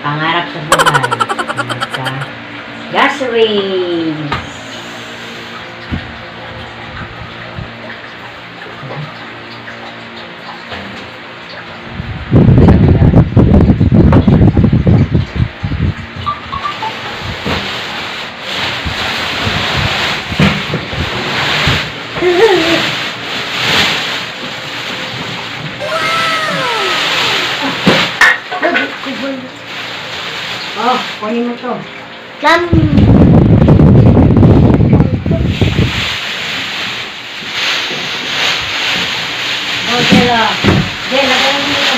Pangarap sa buhay. Sa gasoline. Oh, kunin mo to. Ma'am. Oh, Jella. Jella, kunin mo to.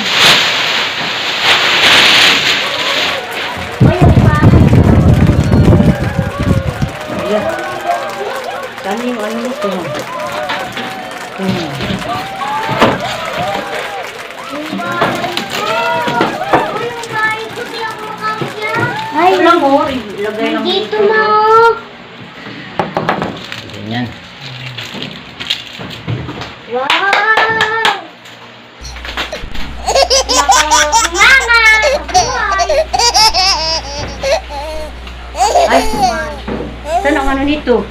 Ayan. Saan yung ano to? Ay, Ito lang mo. Ilagay lang dito dito. na. Ganyan. Wow! Mama! Ay, saan ang ano nito?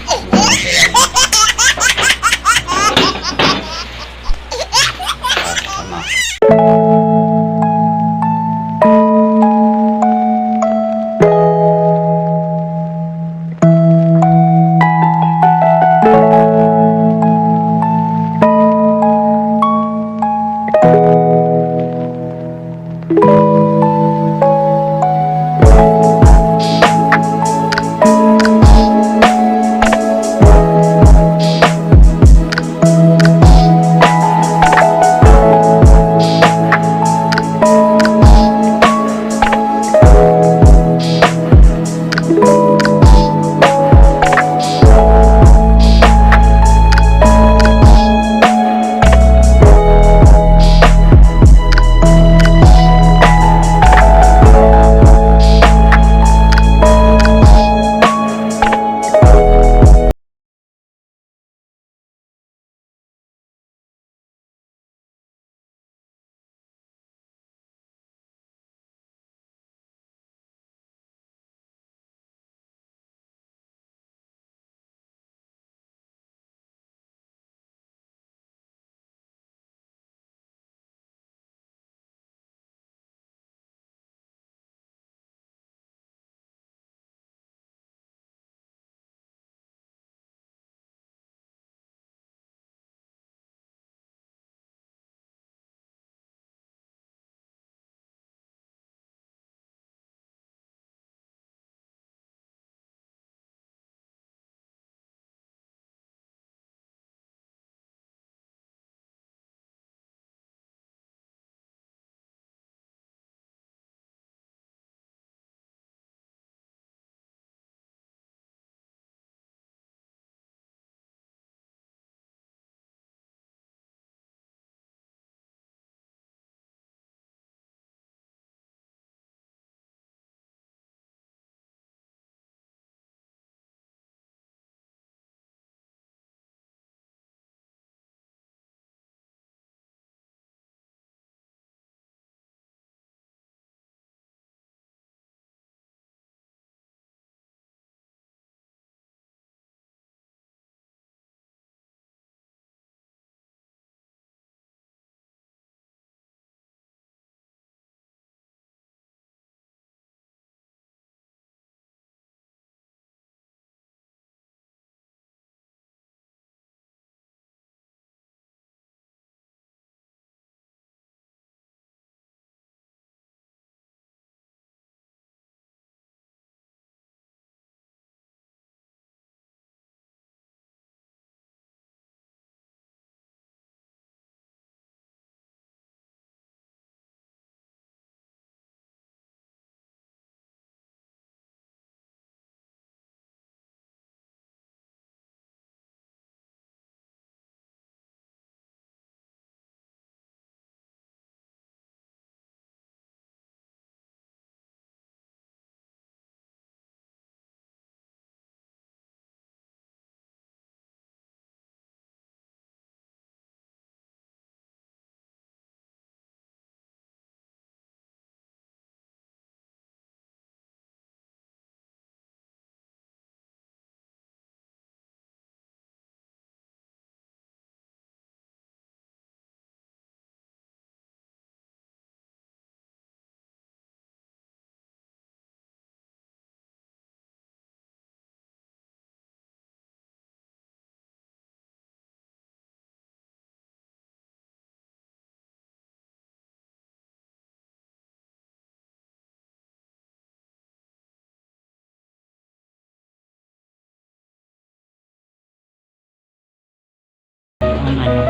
ano,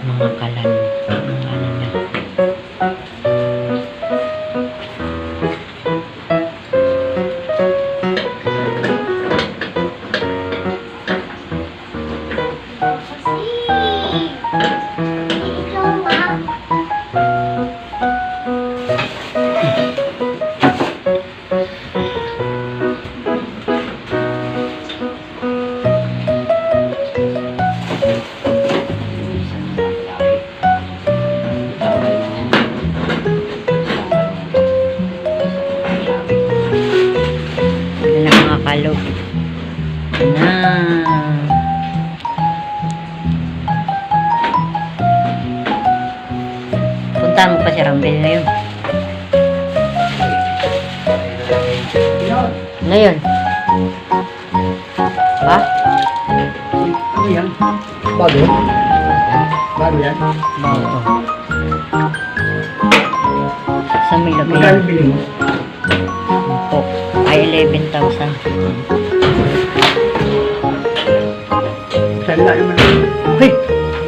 mga kalan, mga ano niya. Ikaw, ma'am. Yan ang mga kalog. Na. Puntahan mo pa si Rambel ngayon. Ano yun? Ha? Ano yan? Bago? Bago yan? Oo. Sa may lagay. Magkano bili mo? Po. Ay, 11,000. Saan na naman? Uy!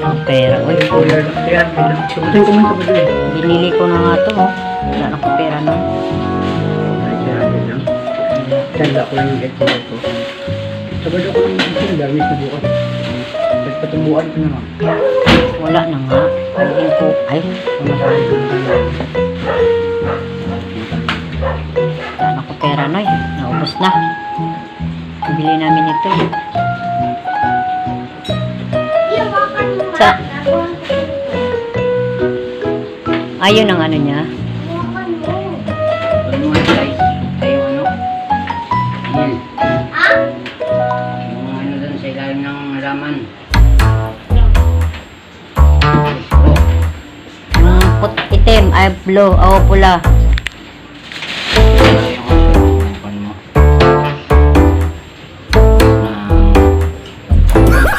Ang pera. Uy, Kaya, sumunod ko man sa bali. binili ko na nga to. Oh. Wala na ko pera na. Ay, sinabi lang. Tanda ko lang yung get ko. Sabad ako ng isang dami sa bukas. Nagpatumbuan ko naman. Wala na nga. Ayun ko. Ay, Pamasahin ko na lang. wala na ko pera na. Naubos na. Bili namin ito. Iyawakan mo, ma'am. Sa- Gagawin ko ito. Ayun ang ano niya. Iyawakan mo. Ano nga guys? Tayo ano? Yan. Ha? Yung ano doon sa ilalim ng halaman. Yung itim, ay blue, o pula.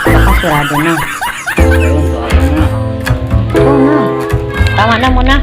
Baka sirado na. Oo na. Tama na muna.